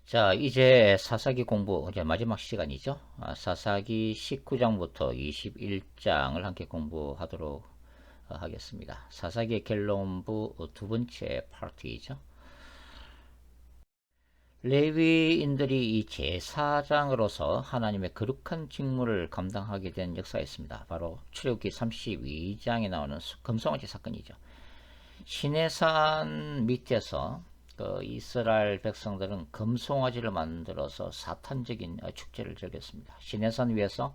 자, 이제 사사기 공부 이제 마지막 시간이죠. 사사기 19장부터 21장을 함께 공부하도록 하겠습니다. 사사기 갤론부 두 번째 파트이죠. 레위인들이 이 제사장으로서 하나님의 거룩한 직무를 감당하게 된 역사였습니다. 바로 출애굽기 32장에 나오는 금송아지 사건이죠. 시내산 밑에서 그 이스라엘 백성들은 금송아지를 만들어서 사탄적인 축제를 즐겼습니다. 시내산 위에서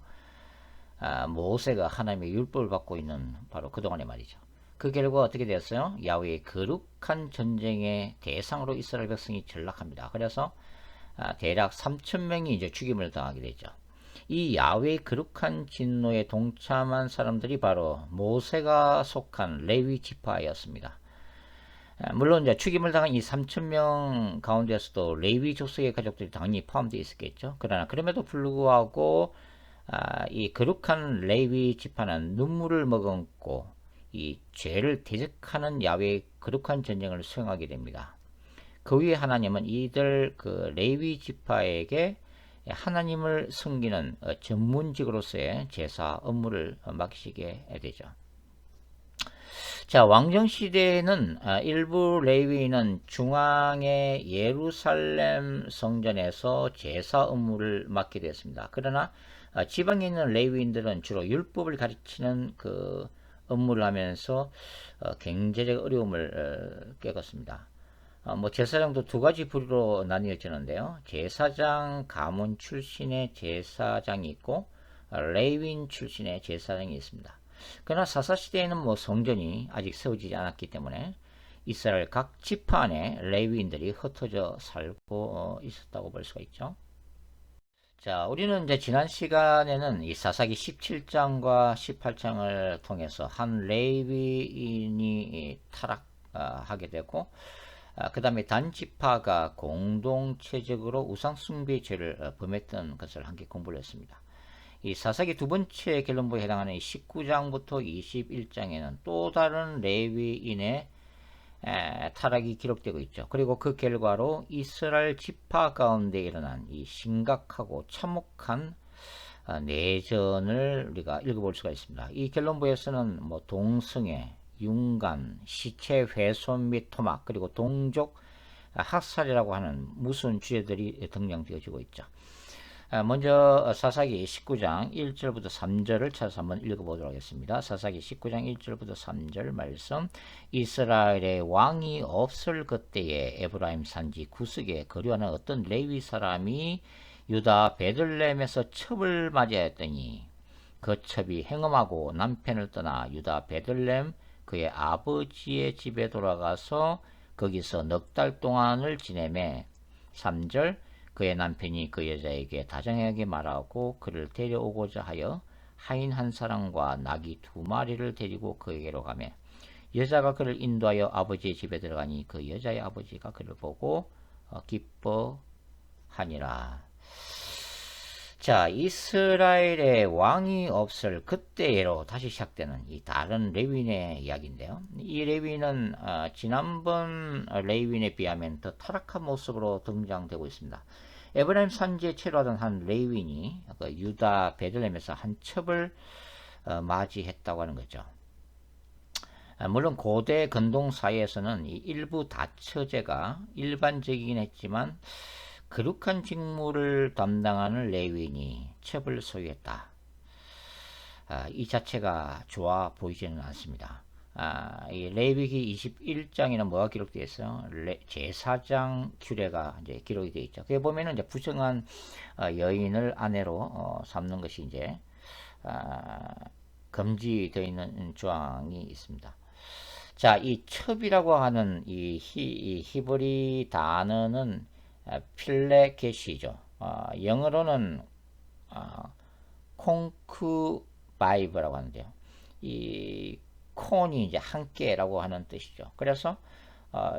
모세가 하나님의 율법을 받고 있는 바로 그동안의 말이죠. 그 결과 어떻게 되었어요? 야훼의 거룩한 전쟁의 대상으로 이스라엘 백성이 전락합니다. 그래서 대략 3,000명이 이제 죽임을 당하게 되죠. 이 야훼의 거룩한 진노에 동참한 사람들이 바로 모세가 속한 레위 지파였습니다. 물론 이제 죽임을 당한 이 3,000명 가운데서도 레위 족속의 가족들이 당연히 포함되어 있었겠죠. 그러나 그럼에도 불구하고 이 거룩한 레위 지파는 눈물을 머금고 이 죄를 대적하는 야훼의 거룩한 전쟁을 수행하게 됩니다. 그 위에 하나님은 이들 그 레위 지파에게 하나님을 섬기는 전문직으로서의 제사 업무를 맡기시게 되죠. 자, 왕정시대에는 일부 레위인은 중앙의 예루살렘 성전에서 제사 업무를 맡게 되었습니다. 그러나 지방에 있는 레위인들은 주로 율법을 가르치는 그 업무를 하면서 경제적 어려움을 겪었습니다. 제사장도 두 가지 부류로 나뉘어지는데요. 제사장 가문 출신의 제사장이 있고 레위인 출신의 제사장이 있습니다. 그러나 사사시대에는 성전이 아직 세워지지 않았기 때문에 이스라엘 각 지파 안에 레위인들이 흩어져 살고 있었다고 볼 수가 있죠. 자, 우리는 이제 지난 시간에는 이 사사기 17장과 18장을 통해서 한 레위인이 타락하게 되고 그 다음에 단지파가 공동체적으로 우상숭배 죄를 범했던 것을 함께 공부를 했습니다. 이 사사기 두 번째 결론부에 해당하는 19장부터 21장에는 또 다른 레위인의 타락이 기록되고 있죠. 그리고 그 결과로 이스라엘 지파 가운데 일어난 이 심각하고 참혹한 내전을 우리가 읽어볼 수가 있습니다. 이 결론부에서는 동성애, 윤간, 시체 훼손 및 토막, 그리고 동족 학살이라고 하는 무서운 주제들이 등장되어지고 있죠. 먼저 사사기 19장 1절부터 3절을 찾아서 한번 읽어보도록 하겠습니다. 사사기 19장 1절부터 3절 말씀. 이스라엘의 왕이 없을 그때에 에브라임 산지 구석에 거류하는 어떤 레위 사람이 유다 베들레헴에서 첩을 맞이하였더니 그 첩이 행음하고 남편을 떠나 유다 베들레헴 그의 아버지의 집에 돌아가서 거기서 넉 달 동안을 지내매 3절 그의 남편이 그 여자에게 다정하게 말하고 그를 데려오고자 하여 하인 한 사람과 나귀 2마리를 데리고 그에게로 가매 여자가 그를 인도하여 아버지의 집에 들어가니 그 여자의 아버지가 그를 보고 기뻐하니라. 자, 이스라엘의 왕이 없을 그때로 다시 시작되는 이 다른 레위인의 이야기인데요. 이 레위인은 지난번 레위인에 비하면 더 타락한 모습으로 등장되고 있습니다. 에브라임 산지에 체류하던 한 레위인이 유다 베들레헴에서 한 첩을 맞이했다고 하는 거죠. 물론 고대 근동 사회에서는 이 일부 다처제가 일반적이긴 했지만 거룩한 직무를 담당하는 레위인이 첩을 소유했다. 이 자체가 좋아 보이지는 않습니다. 이 레위기 21장에는 뭐가 기록되어 있어요? 제사장 규례가 이제 기록이 되어 있죠. 거기 보면은 이제 부정한 여인을 아내로 삼는 것이 이제 금지되어 있는 조항이 있습니다. 자, 이 첩이라고 하는 이 히브리 단어는 필레겟이죠. 영어로는 콩크바이브라고 하는데요. 이 콘이 이제 함께라고 하는 뜻이죠. 그래서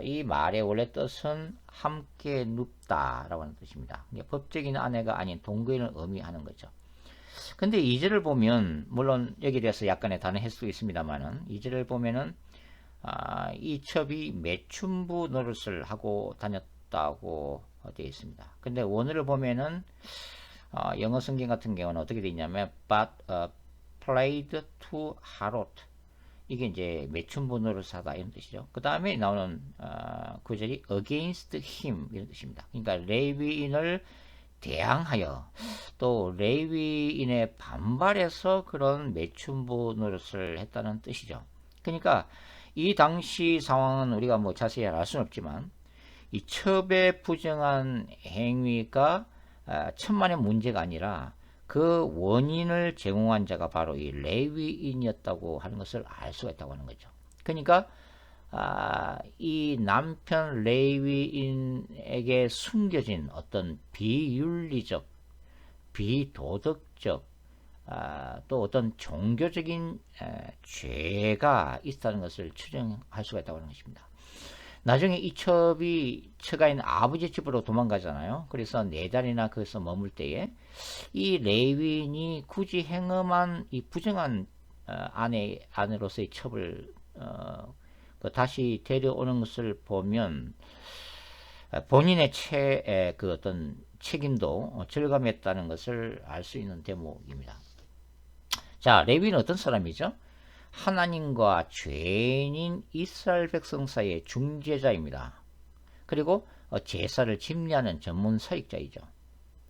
이 말의 원래 뜻은 함께 눕다라고 하는 뜻입니다. 법적인 아내가 아닌 동거인을 의미하는 거죠. 근데 2절을 보면 물론 여기에 대해서 약간의 다른 해석도 있습니다만은 2절을 보면은 이 첩이 매춘부 노릇을 하고 다녔다고 되어 있습니다. 근데 원어를 보면은 영어 성경 같은 경우는 어떻게 되어 있냐면 but played to Harod, 이게 이제 매춘부 노릇하다 이런 뜻이죠. 그 다음에 나오는 구절이 against him 이런 뜻입니다. 그러니까 레위인을 대항하여 또 레위인의 반발해서 그런 매춘부 노릇을 했다는 뜻이죠. 그러니까 이 당시 상황은 우리가 뭐 자세히 알 수는 없지만 이 첩에 부정한 행위가 천만의 문제가 아니라 그 원인을 제공한 자가 바로 이 레위인이었다고 하는 것을 알 수가 있다고 하는 거죠. 그러니까 이 남편 레위인에게 숨겨진 어떤 비윤리적, 비도덕적, 또 어떤 종교적인 죄가 있다는 것을 추정할 수가 있다고 하는 것입니다. 나중에 이 첩이 처가 있는 아버지 집으로 도망가잖아요. 그래서 4달이나 거기서 머물 때에 이 레위인이 굳이 행음한 이 부정한 아내로서의 첩을 다시 데려오는 것을 보면 본인의 그 어떤 책임도 절감했다는 것을 알 수 있는 대목입니다. 자, 레위는 어떤 사람이죠? 하나님과 죄인인 이스라엘 백성 사이의 중재자입니다. 그리고 제사를 집례하는 전문 사역자이죠.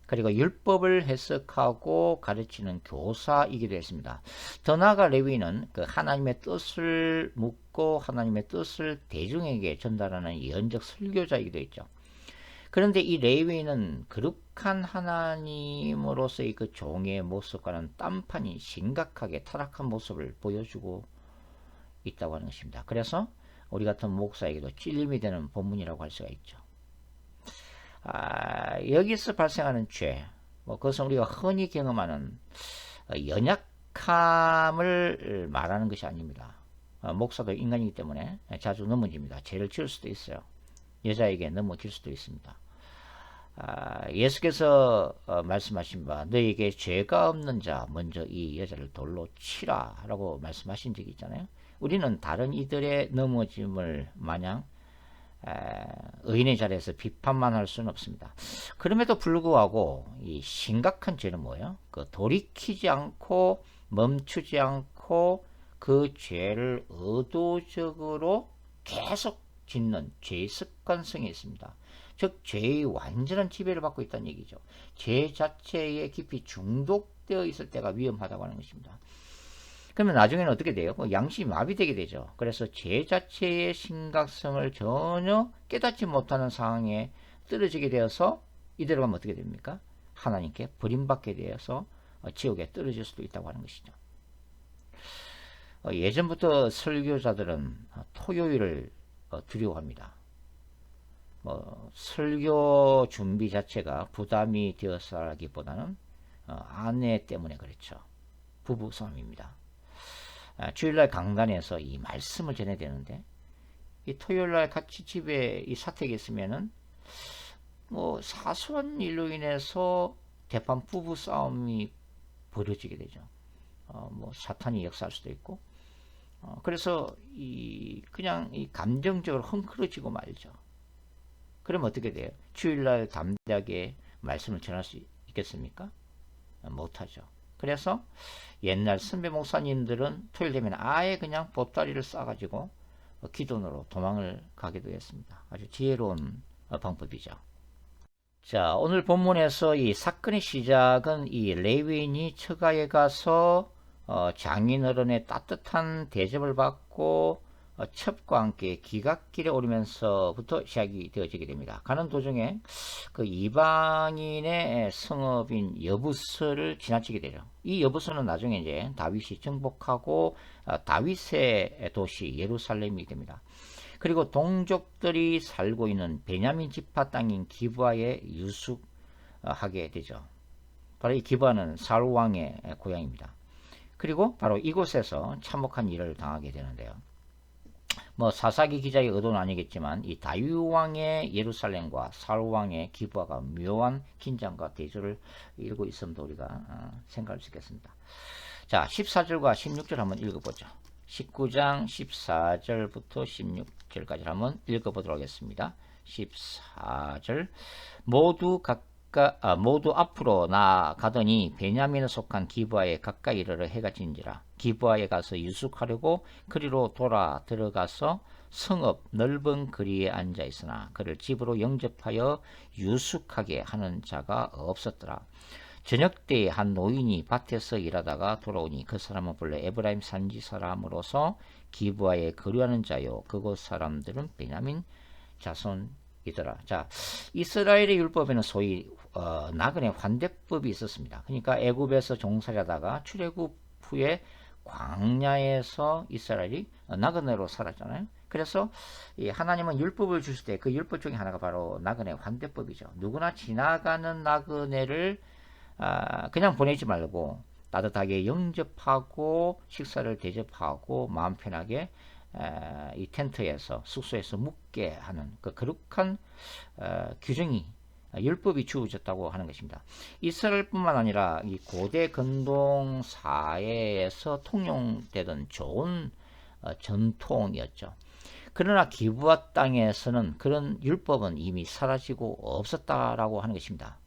그리고 율법을 해석하고 가르치는 교사이기도 했습니다. 더 나아가 레위인은 그 하나님의 뜻을 묻고 하나님의 뜻을 대중에게 전달하는 예언적 설교자이기도 했죠. 그런데 이 레위인은 거룩한 하나님으로서의 그 종의 모습과는 딴판이 심각하게 타락한 모습을 보여주고 있다고 하는 것입니다. 그래서 우리 같은 목사에게도 찔림이 되는 본문이라고 할 수가 있죠. 여기서 발생하는 죄, 그것은 우리가 흔히 경험하는 연약함을 말하는 것이 아닙니다. 목사도 인간이기 때문에 자주 넘어집니다. 죄를 지을 수도 있어요. 여자에게 넘어질 수도 있습니다. 예수께서 말씀하신 바 너에게 죄가 없는 자 먼저 이 여자를 돌로 치라 라고 말씀하신 적이 있잖아요. 우리는 다른 이들의 넘어짐을 마냥 의인의 자리에서 비판만 할 수는 없습니다. 그럼에도 불구하고 이 심각한 죄는 뭐예요? 그 돌이키지 않고 멈추지 않고 그 죄를 의도적으로 계속 짓는 죄의 습관성이 있습니다. 즉 죄의 완전한 지배를 받고 있다는 얘기죠. 죄 자체에 깊이 중독되어 있을 때가 위험하다고 하는 것입니다. 그러면 나중에는 어떻게 돼요? 양심이 마비되게 되죠. 그래서 죄 자체의 심각성을 전혀 깨닫지 못하는 상황에 떨어지게 되어서 이대로 가면 어떻게 됩니까? 하나님께 버림받게 되어서 지옥에 떨어질 수도 있다고 하는 것이죠. 예전부터 설교자들은 토요일을 두려워합니다. 설교 준비 자체가 부담이 되어서라기보다는 아내 때문에 그렇죠. 부부 싸움입니다. 주일날 강단에서 이 말씀을 전해야 되는데 이 토요일날 같이 집에 이 사택에 있으면은 사소한 일로 인해서 대판 부부 싸움이 벌어지게 되죠. 사탄이 역사할 수도 있고 그래서 그냥 감정적으로 헝클어지고 말죠. 그러면 어떻게 돼요? 주일날 담대하게 말씀을 전할 수 있겠습니까? 못하죠. 그래서 옛날 선배 목사님들은 토요일 되면 아예 그냥 보따리를 싸가지고 기도원으로 도망을 가기도 했습니다. 아주 지혜로운 방법이죠. 자, 오늘 본문에서 이 사건의 시작은 이 레위인이 처가에 가서 장인어른의 따뜻한 대접을 받고 첩과 함께 기갓길에 오르면서부터 시작이 되어지게 됩니다. 가는 도중에 그 이방인의 성읍인 여부스를 지나치게 되죠. 이 여부스는 나중에 이제 다윗이 정복하고 다윗의 도시 예루살렘이 됩니다. 그리고 동족들이 살고 있는 베냐민 지파 땅인 기브아에 유숙하게 되죠. 바로 이 기브아는 사울 왕의 고향입니다. 그리고 바로 이곳에서 참혹한 일을 당하게 되는데요. 사사기 기자의 의도는 아니겠지만 이 다윗 왕의 예루살렘과 사울 왕의 기브아가 묘한 긴장과 대조를 이루고 있음도 우리가 생각할 수 있겠습니다. 자, 14절과 16절 한번 읽어보죠. 19장 14절부터 16절까지 한번 읽어보도록 하겠습니다. 14절 모두 앞으로 나가더니 베냐민에 속한 기브아에 가까이 이르러 해가 진지라. 기브아에 가서 유숙하려고 그리로 돌아 들어가서 성읍 넓은 거리에 앉아 있으나 그를 집으로 영접하여 유숙하게 하는 자가 없었더라. 저녁 때에 한 노인이 밭에서 일하다가 돌아오니 그 사람은 본래 에브라임 산지 사람으로서 기브아에 거류하는 자요 그곳 사람들은 베냐민 자손이더라. 자, 이스라엘의 율법에는 소위 나그네 환대법이 있었습니다. 그러니까 애굽에서 종살이하다가 출애굽 후에 광야에서 이스라엘이 나그네로 살았잖아요. 그래서 이 하나님은 율법을 주실 때 그 율법 중에 하나가 바로 나그네 환대법이죠. 누구나 지나가는 나그네를 그냥 보내지 말고 따뜻하게 영접하고 식사를 대접하고 마음 편하게 이 텐트에서 숙소에서 묵게 하는 그 거룩한 규정이 율법이 주어졌다고 하는 것입니다. 이스라엘뿐만 아니라 이 고대 근동 사회에서 통용되던 좋은 전통이었죠. 그러나 기브아 땅에서는 그런 율법은 이미 사라지고 없었다라고 하는 것입니다.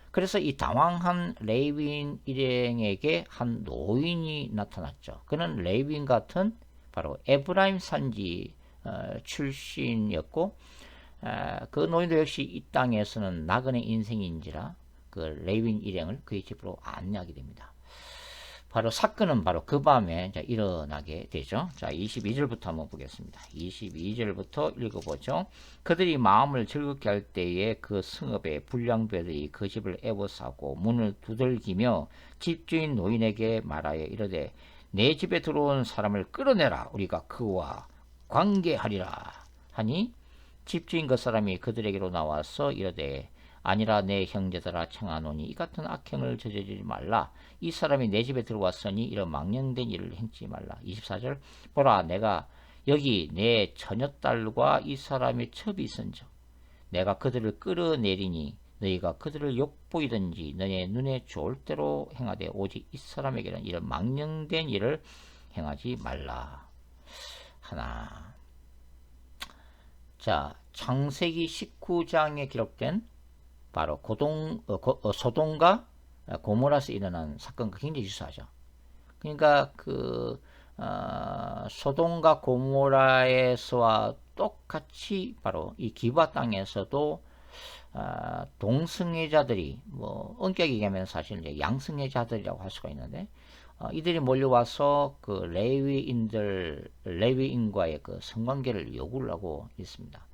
그래서 이 당황한 레위인 일행에게 한 노인이 나타났죠. 그는 레위인 같은 바로 에브라임 산지 출신이었고 그 노인도 역시 이 땅에서는 나그네 인생인지라 그 레위인 일행을 그의 집으로 안내하게 됩니다. 바로 사건은 바로 그 밤에 일어나게 되죠. 자, 22절부터 한번 보겠습니다. 22절부터 읽어보죠. 그들이 마음을 즐겁게 할 때에 그 성읍의 불량배들이 그 집을 애워싸고 문을 두들기며 집주인 노인에게 말하여 이르되 내 집에 들어온 사람을 끌어내라. 우리가 그와 관계하리라 하니 집주인 그 사람이 그들에게로 나와서 이르되 아니라 내 형제들아 청하노니 이 같은 악행을 저지르지 말라. 이 사람이 내 집에 들어왔으니 이런 망령된 일을 행치 말라. 24절 보라 내가 여기 내 처녀딸과 이 사람의 첩이 있은즉 내가 그들을 끌어내리니 너희가 그들을 욕보이든지 너의 눈에 좋을 대로 행하되 오직 이 사람에게는 이런 망령된 일을 행하지 말라 하나. 자, 창세기 19장에 기록된 바로 소돔과 고모라에서 일어난 사건과 굉장히 유사하죠. 그러니까 소돔과 고모라에서와 똑같이 바로 이 기브아 땅에서도 동성애자들이 엄격히 얘기하면 사실 이제 양성애자들이라고 할 수가 있는데 이들이 몰려와서 그 레위인과의 그 성관계를 요구를 하고 있습니다.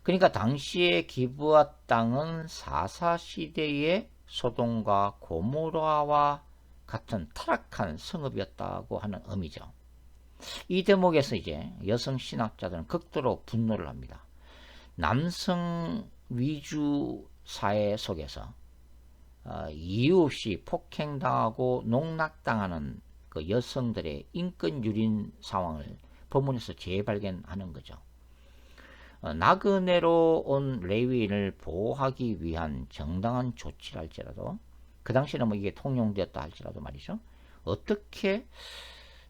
그러니까 당시의 기브아 땅은 사사시대의 소돔과 고모라와 같은 타락한 성읍이었다고 하는 의미죠. 이 대목에서 이제 여성 신학자들은 극도로 분노를 합니다. 남성 위주 사회 속에서 이유 없이 폭행당하고 농락당하는 그 여성들의 인권 유린 상황을 본문에서 재발견하는 거죠. 나그네로 온 레위인을 보호하기 위한 정당한 조치랄지라도 그 당시에는 이게 통용되었다 할지라도 말이죠. 어떻게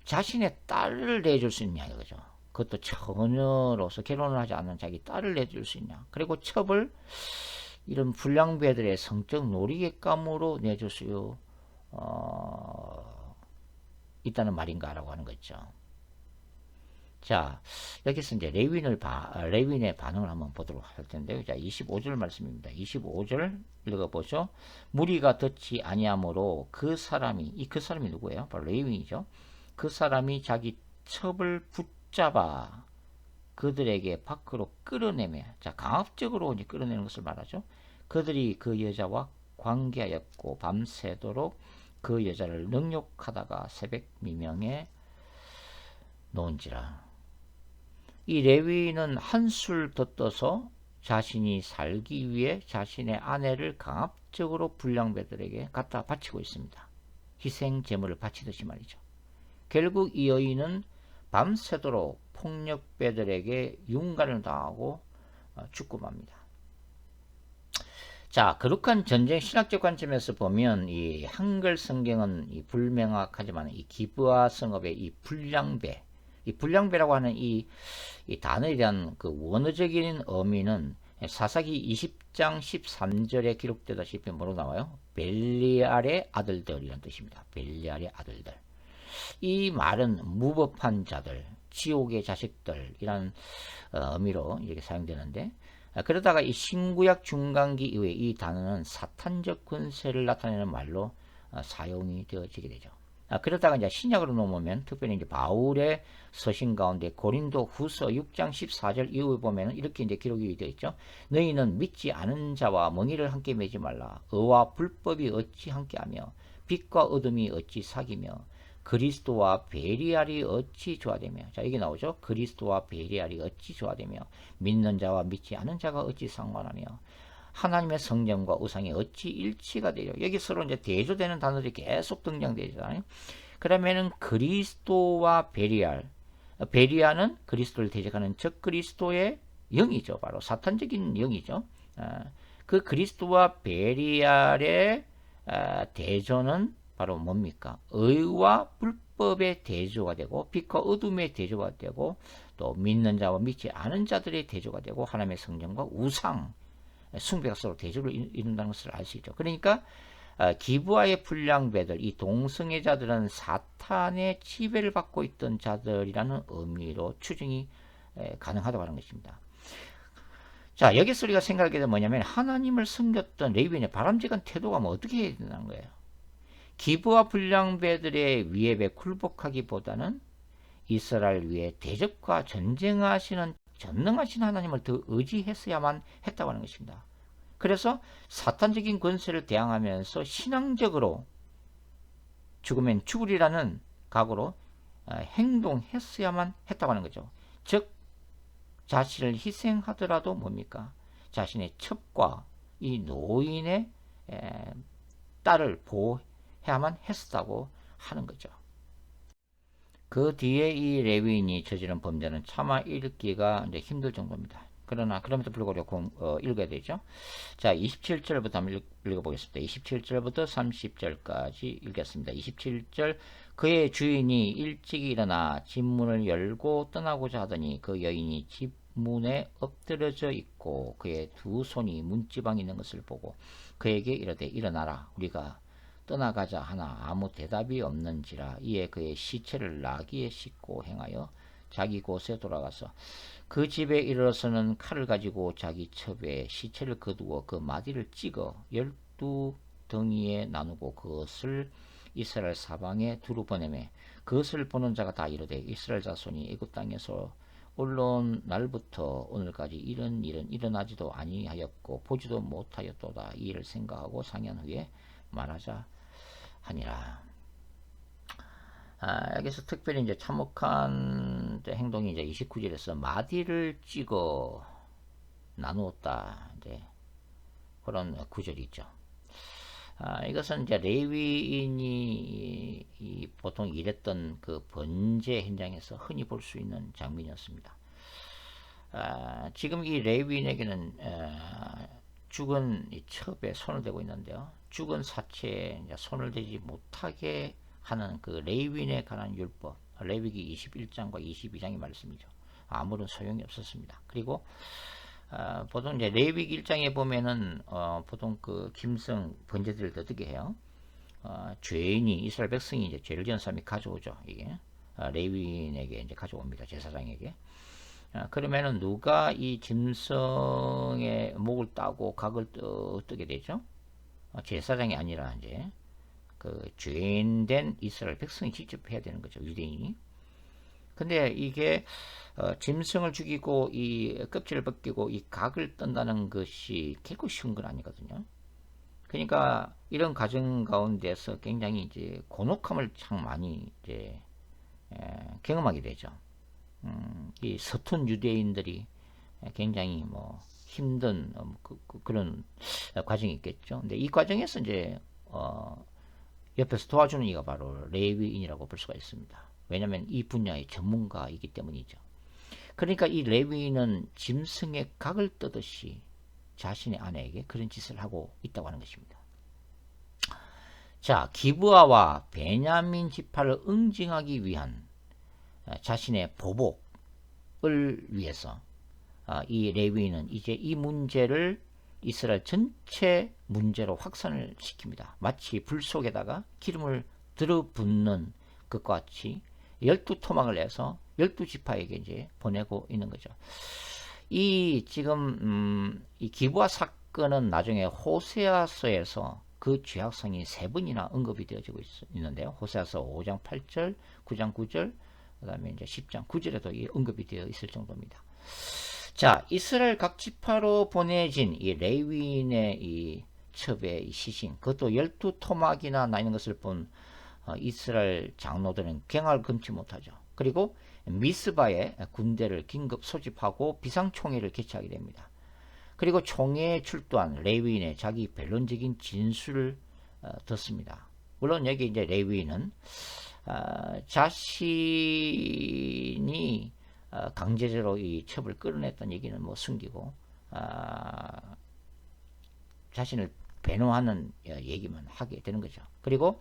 자신의 딸을 내줄 수 있냐 이거죠. 그것도 처녀로서 결혼을 하지 않는 자기 딸을 내줄 수 있냐. 그리고 첩을 이런 불량배들의 성적 놀이객감으로 내줄 수 있다는 말인가라고 하는 거죠. 자, 여기서 이제 레위인의 반응을 한번 보도록 할 텐데요. 자, 25절 말씀입니다. 25절 읽어보죠. 무리가 듣지 아니하므로 그 사람이 누구예요? 바로 레위인이죠. 그 사람이 자기 첩을 붙잡아 그들에게 밖으로 끌어내며, 자, 강압적으로 이제 끌어내는 것을 말하죠. 그들이 그 여자와 관계하였고 밤새도록 그 여자를 능욕하다가 새벽 미명에 놓은지라. 이 레위인은 한술 더 떠서 자신이 살기 위해 자신의 아내를 강압적으로 불량배들에게 갖다 바치고 있습니다. 희생 제물을 바치듯이 말이죠. 결국 이 여인은 밤새도록 폭력배들에게 윤관을 당하고 죽고 맙니다. 자, 거룩한 전쟁 신학적 관점에서 보면 이 한글 성경은 이 불명확하지만 이 기브아 성읍의 이 불량배, 이 불량배라고 하는 이 단어에 대한 그 원어적인 의미는 사사기 20장 13절에 기록되다시피 뭐로 나와요? 벨리알의 아들들이라는 뜻입니다. 벨리알의 아들들. 이 말은 무법한 자들, 지옥의 자식들이라는 의미로 이렇게 사용되는데, 그러다가 이 신구약 중간기 이후에 이 단어는 사탄적 권세를 나타내는 말로 사용이 되어지게 되죠. 그러다가 이제 신약으로 넘으면 특별히 이제 바울의 서신 가운데 고린도 후서 6장 14절 이후에 보면은 이렇게 이제 기록이 되어 있죠. 너희는 믿지 않은 자와 멍에를 함께 매지 말라. 의와 불법이 어찌 함께하며 빛과 어둠이 어찌 사귀며 그리스도와 베리알이 어찌 조화되며. 자, 이게 나오죠. 그리스도와 베리알이 어찌 조화되며 믿는 자와 믿지 않은 자가 어찌 상관하며 하나님의 성령과 우상이 어찌 일치가 되려. 여기 서로 이제 대조되는 단어들이 계속 등장되잖아요. 그러면은 그리스도와 베리알, 베리알은 그리스도를 대적하는 적 그리스도의 영이죠. 바로 사탄적인 영이죠. 그 그리스도와 베리알의 대조는 바로 뭡니까? 의와 불법의 대조가 되고 빛과 어둠의 대조가 되고 또 믿는 자와 믿지 않은 자들의 대조가 되고 하나님의 성령과 우상 숭배가 서로 대조를 이룬다는 것을 알 수 있죠. 그러니까 기브아의 불량배들, 이 동성애자들은 사탄의 지배를 받고 있던 자들이라는 의미로 추정이 가능하다고 하는 것입니다. 자, 여기서 우리가 생각하게 되면 뭐냐면 하나님을 섬겼던 레위인의 바람직한 태도가 뭐 어떻게 해야 되는 거예요. 기브아 불량배들의 위협에 굴복하기보다는 이스라엘 위에 대적과 전쟁하시는 전능하신 하나님을 더 의지했어야만 했다고 하는 것입니다. 그래서 사탄적인 권세를 대항하면서 신앙적으로 죽으면 죽으리라는 각오로 행동했어야만 했다고 하는 거죠. 즉 자신을 희생하더라도 뭡니까? 자신의 첩과 이 노인의 딸을 보호해야만 했었다고 하는 거죠. 그 뒤에 이 레위인이 저지른 범죄는 차마 읽기가 이제 힘들 정도입니다. 그러나 그럼에도 불구하고 읽어야 되죠. 자, 27절부터 한번 읽어보겠습니다. 27절부터 30절까지 읽겠습니다. 27절 그의 주인이 일찍 일어나 집 문을 열고 떠나고자 하더니 그 여인이 집 문에 엎드려져 있고 그의 두 손이 문지방에 있는 것을 보고 그에게 이르되 일어나라 우리가 떠나가자 하나 아무 대답이 없는지라. 이에 그의 시체를 나귀에 싣고 행하여 자기 곳에 돌아가서 그 집에 이르러서는 칼을 가지고 자기 첩에 시체를 거두어 그 마디를 찍어 12덩이에 나누고 그것을 이스라엘 사방에 두루 보내매 그것을 보는 자가 다 이르되 이스라엘 자손이 애굽 땅에서 올라온 날부터 오늘까지 이런 일은 일어나지도 아니하였고 보지도 못하였도다. 이 일을 생각하고 상의한 후에 말하자 하니라. 여기서 특별히 이제 참혹한 행동이 이제 29절에서 마디를 찍어 나누었다. 이제 그런 구절이 있죠. 이것은 이제 레위인이 보통 일했던 그 번제 현장에서 흔히 볼 수 있는 장면이었습니다. 지금 이 레위인에게는 죽은 이 첩에 손을 대고 있는데요. 죽은 사체에 손을 대지 못하게 하는 그 레위인에 관한 율법, 레위기 21장과 22장의 말씀이죠. 아무런 소용이 없었습니다. 그리고 보통 이제 레위기 1장에 보면은 보통 그 김성 번제들을 어떻게 해요? 죄인이 이스라엘 백성이 이제 죄를 지은 사람이 가져오죠. 이게 레위인에게 이제 가져옵니다. 제사장에게. 그러면은 누가 이 짐승의 목을 따고 각을 뜨게 되죠? 제사장이 아니라 이제 그 죄인된 이스라엘 백성이 직접 해야 되는 거죠. 유대인이. 근데 이게 짐승을 죽이고 이 껍질을 벗기고 이 각을 떤다는 것이 결코 쉬운 건 아니거든요. 그러니까 이런 과정 가운데서 굉장히 이제 곤혹함을 참 많이 이제 경험하게 되죠. 이 서툰 유대인들이 굉장히 뭐 힘든 그런 과정이 있겠죠. 근데 이 과정에서 이제 옆에서 도와주는 이가 바로 레위인이라고 볼 수가 있습니다. 왜냐하면 이 분야의 전문가이기 때문이죠. 그러니까 이 레위인은 짐승의 각을 뜨듯이 자신의 아내에게 그런 짓을 하고 있다고 하는 것입니다. 자, 기브아와 베냐민 지파를 응징하기 위한 자신의 보복을 위해서 이 레위인은 이제 이 문제를 이스라엘 전체 문제로 확산을 시킵니다. 마치 불 속에다가 기름을 들어붓는 것과 같이 12토막을 내서 12지파에게 이제 보내고 있는 거죠. 이 지금 이 기브아 사건은 나중에 호세아서에서 그 죄악성이 3번이나 언급이 되어지고 있는데요. 호세아서 5장 8절, 9장 9절, 그 다음에 이제 10장 9절에도 이 언급이 되어 있을 정도입니다. 자, 이스라엘 각 지파로 보내진 이 레위인의 이 첩의 이 시신, 그것도 12토막이나 나 있는 것을 본 이스라엘 장로들은 갱을 금치 못하죠. 그리고 미스바에 군대를 긴급 소집하고 비상총회를 개최하게 됩니다. 그리고 총회에 출두한 레위인의 자기 변론적인 진술을 듣습니다. 물론 여기 이제 레위인은 자신이 강제적으로 이 첩을 끌어냈던 얘기는 뭐 숨기고 자신을 변호하는 얘기만 하게 되는 거죠. 그리고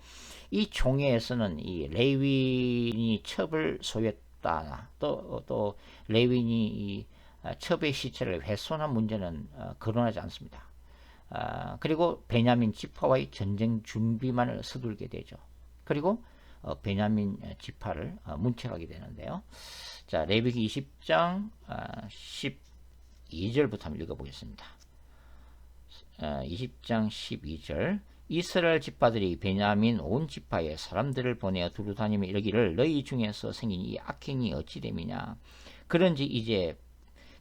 이 총회에서는 이 레위인이 첩을 소유했다, 또 레위인이 이 첩의 시체를 훼손한 문제는 거론하지 않습니다. 그리고 베냐민 지파와의 전쟁 준비만을 서둘게 되죠. 그리고 베냐민 지파를 문책하게 되는데요. 자, 레위기 20장 12절부터 한번 읽어보겠습니다. 20장 12절 이스라엘 지파들이 베냐민 온 지파에 사람들을 보내어 두루 다니며 이르기를 너희 중에서 생긴 이 악행이 어찌 됨이냐. 그런지 이제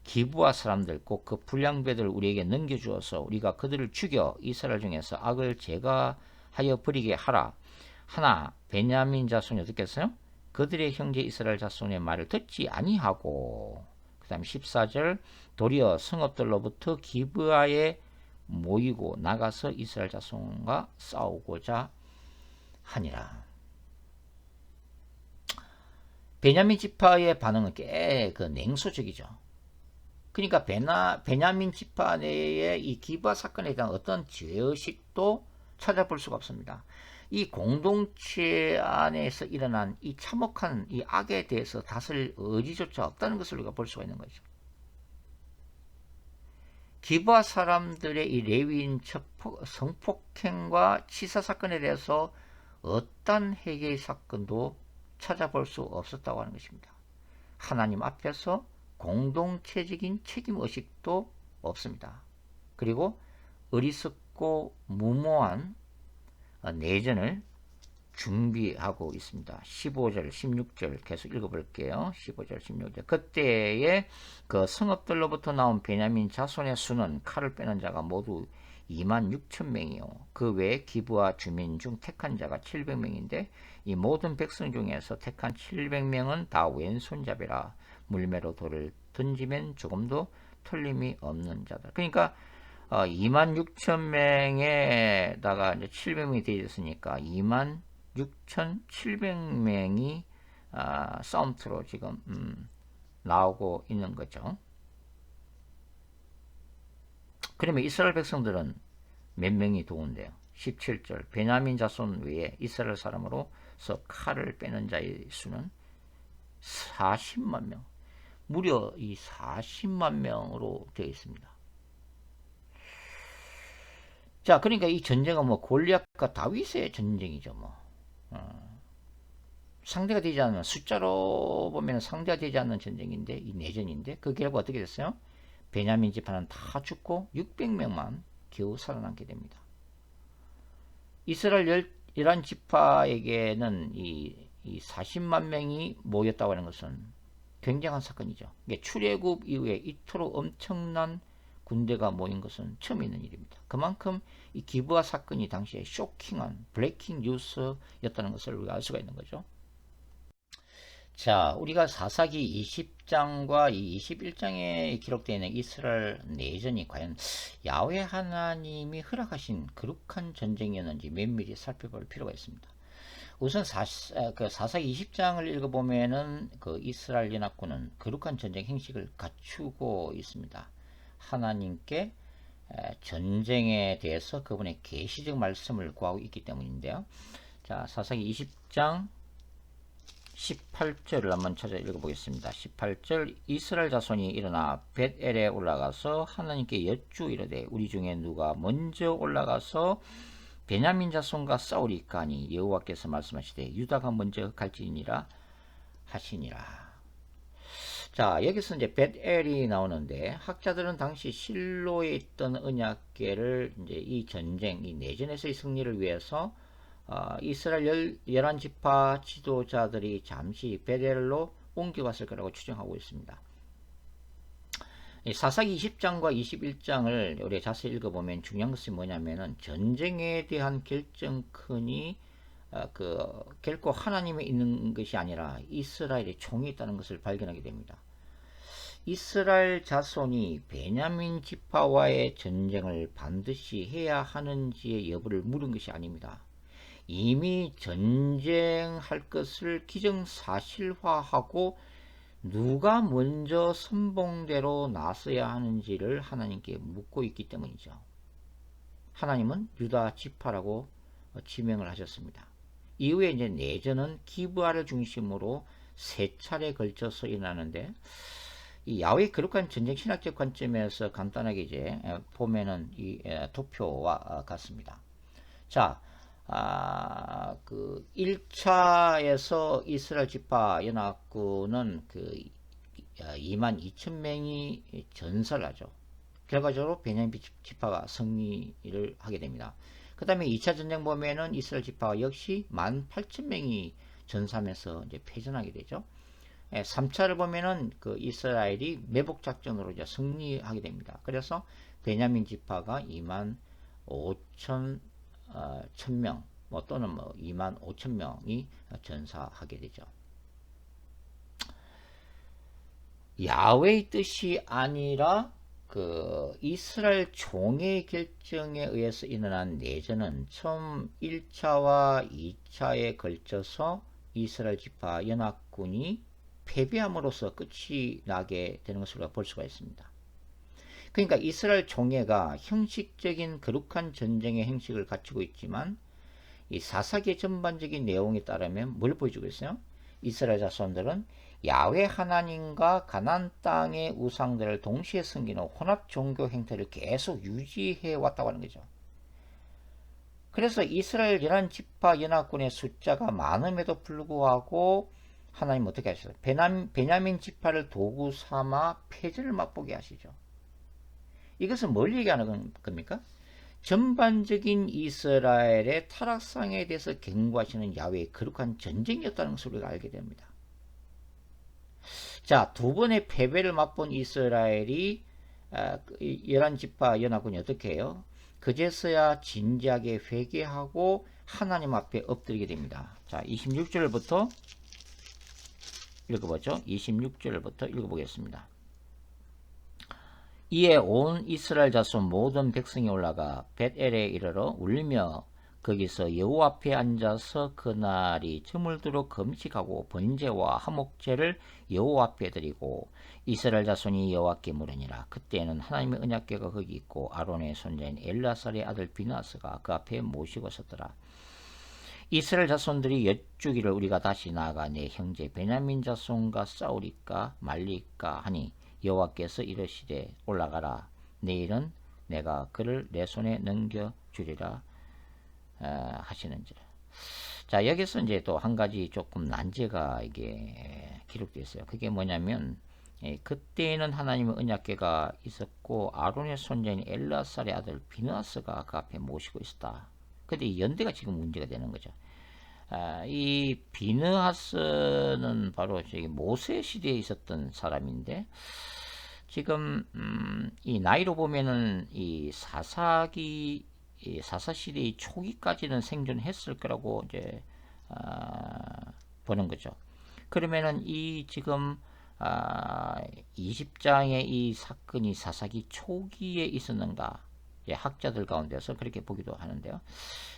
기브아 사람들 꼭 그 불량배들 우리에게 넘겨주어서 우리가 그들을 죽여 이스라엘 중에서 악을 제거하여 버리게 하라. 하나 베냐민 자손이 어떻겠어요? 그들의 형제 이스라엘 자손의 말을 듣지 아니하고, 그 다음 14절 도리어 성읍들로부터 기브아에 모이고 나가서 이스라엘 자손과 싸우고자 하니라. 베냐민 지파의 반응은 꽤 냉소적이죠. 그러니까 베냐민 지파 내에 이 기브아 사건에 대한 어떤 죄의식도 찾아볼 수가 없습니다. 이 공동체 안에서 일어난 이 참혹한 이 악에 대해서 다스릴 의지조차 없다는 것을 우리가 볼 수가 있는 거죠. 기브아 사람들의 이 레위인 성폭행과 치사 사건에 대해서 어떤 해결 사건도 찾아볼 수 없었다고 하는 것입니다. 하나님 앞에서 공동체적인 책임의식도 없습니다. 그리고 어리석고 무모한 내전을 준비하고 있습니다. 15절, 16절 계속 읽어볼게요. 15절, 16절. 그때에 그 성읍들로부터 나온 베냐민 자손의 수는 칼을 빼는 자가 모두 26,000명이요. 그 외에 기브아 주민 중 택한 자가 700명인데 이 모든 백성 중에서 택한 700명은 다 왼손잡이라 물매로 돌을 던지면 조금도 틀림이 없는 자다. 그러니까 26,000명에다가 이제 700명이 되어졌으니까 26,700명이 싸움터로 지금 나오고 있는 거죠. 그러면 이스라엘 백성들은 몇 명이 도운데요? 17절 베냐민 자손 외에 이스라엘 사람으로서 칼을 빼는 자의 수는 40만 명, 무려 이 40만 명으로 되어 있습니다. 자, 그러니까 이 전쟁은 뭐 골리앗과 다윗의 전쟁이죠. 상대가 되지 않는, 숫자로 보면 상대가 되지 않는 전쟁인데, 이 내전인데, 그 결과 어떻게 됐어요? 베냐민 지파는 다 죽고 600명만 겨우 살아남게 됩니다. 이스라엘 11지파에게는 이 40만 명이 모였다고 하는 것은 굉장한 사건이죠. 출애굽 이후에 이토록 엄청난 군대가 모인 것은 처음 있는 일입니다. 그만큼 이 기브아 사건이 당시에 쇼킹한 브레이킹 뉴스였다는 것을 우리가 알 수가 있는 거죠. 자, 우리가 사사기 20장과 이 21장에 기록되어 있는 이스라엘 내전이 과연 야훼 하나님이 허락하신 거룩한 전쟁이었는지 면밀히 살펴볼 필요가 있습니다. 우선 사사기 20장을 읽어보면은 그 이스라엘 연합군은 거룩한 전쟁 행식을 갖추고 있습니다. 하나님께 전쟁에 대해서 그분의 계시적 말씀을 구하고 있기 때문인데요. 자, 사사기 20장 18절을 한번 찾아 읽어보겠습니다. 18절 이스라엘 자손이 일어나 벳엘에 올라가서 하나님께 여쭈 이르되 우리 중에 누가 먼저 올라가서 베냐민 자손과 싸우리까 하니 여호와께서 말씀하시되 유다가 먼저 갈지니라 하시니라. 자, 여기서 이제 벳엘이 나오는데 학자들은 당시 실로에 있던 언약궤를 이제 이 전쟁, 이 내전에서의 승리를 위해서 이스라엘 11지파 지도자들이 잠시 벳엘로 옮겨갔을 거라고 추정하고 있습니다. 사사기 20장과 21장을 우리가 자세히 읽어보면 중요한 것이 뭐냐면은 전쟁에 대한 결정권이 결코 하나님에 있는 것이 아니라 이스라엘의 총에 있다는 것을 발견하게 됩니다. 이스라엘 자손이 베냐민 지파와의 전쟁을 반드시 해야 하는지의 여부를 물은 것이 아닙니다. 이미 전쟁할 것을 기정사실화하고 누가 먼저 선봉대로 나서야 하는지를 하나님께 묻고 있기 때문이죠. 하나님은 유다 지파라고 지명을 하셨습니다. 이후에 이제 내전은 기브아를 중심으로 세 차례 걸쳐서 일어나는데 이 야훼의 거룩한 전쟁 신학적 관점에서 간단하게 이제 보면은 이 도표와 같습니다. 자, 그 1차에서 이스라엘 지파 연합군은 22,000명이 전사를 하죠. 결과적으로 베냐민 지파가 승리를 하게 됩니다. 그 다음에 2차 전쟁 보면은 이스라엘 지파가 역시 18,000명이 전사하면서 이제 패전하게 되죠. 3차를 보면은 그 이스라엘이 매복 작전으로 이제 승리하게 됩니다. 그래서 베냐민 지파가 25,000명 또는 25,000명이 전사하게 되죠. 야훼의 뜻이 아니라 그 이스라엘 종의 결정에 의해서 일어난 내전은 처음 1차와 2차에 걸쳐서 이스라엘 지파 연합군이 패배함으로써 끝이 나게 되는 것을 우리가 볼 수가 있습니다. 그러니까 이스라엘 총회가 형식적인 거룩한 전쟁의 형식을 갖추고 있지만 이 사사기의 전반적인 내용에 따르면 뭘 보여주고 있어요? 이스라엘 자손들은 야훼 하나님과 가나안 땅의 우상들을 동시에 섬기는 혼합 종교 행태를 계속 유지해 왔다고 하는 거죠. 그래서 이스라엘 11지파 연합군의 숫자가 많음에도 불구하고 하나님 어떻게 하셨어요? 베냐민 지파를 도구 삼아 패전을 맛보게 하시죠. 이것은 뭘 얘기하는 겁니까? 전반적인 이스라엘의 타락상에 대해서 경고하시는 야훼의 거룩한 전쟁이었다는 것을 우리가 알게 됩니다. 자, 두 번의 패배를 맛본 이스라엘이 11지파 연합군이 어떻게 해요? 그제서야 진지하게 회개하고 하나님 앞에 엎드리게 됩니다. 자, 26절부터 읽어보죠. 26절부터 읽어보겠습니다. 이에 온 이스라엘 자손 모든 백성이 올라가 벳엘에 이르러 울며 거기서 여호와 앞에 앉아서 그날이 저물도록 금식하고 번제와 화목제를 여호와 앞에 드리고 이스라엘 자손이 여호와께 물으니라. 그때는 하나님의 언약궤가 거기 있고 아론의 손자인 엘라살의 아들 비나스가 그 앞에 모시고 섰더라. 이스라엘 자손들이 여쭈기를 우리가 다시 나아가 내 형제 베냐민 자손과 싸우리까 말리까 하니 여호와께서 이르시되 올라가라. 내일은 내가 그를 내 손에 넘겨주리라 하시는지라. 자, 여기서 이제 또 한 가지 조금 난제가 이게 기록되어 있어요. 그게 뭐냐면 그때에는 하나님의 언약궤가 있었고 아론의 손자인 엘라살의 아들 비나스가 그 앞에 모시고 있었다. 근데 이 연대가 지금 문제가 되는 거죠. 이 비느하스는 바로 저기 모세 시대에 있었던 사람인데 지금 이 나이로 보면은 이 사사 시대의 초기까지는 생존했을 거라고 이제 보는 거죠. 그러면은 이 지금 20장의 이 사건이 사사기 초기에 있었는가? 학자들 가운데서 그렇게 보기도 하는데요.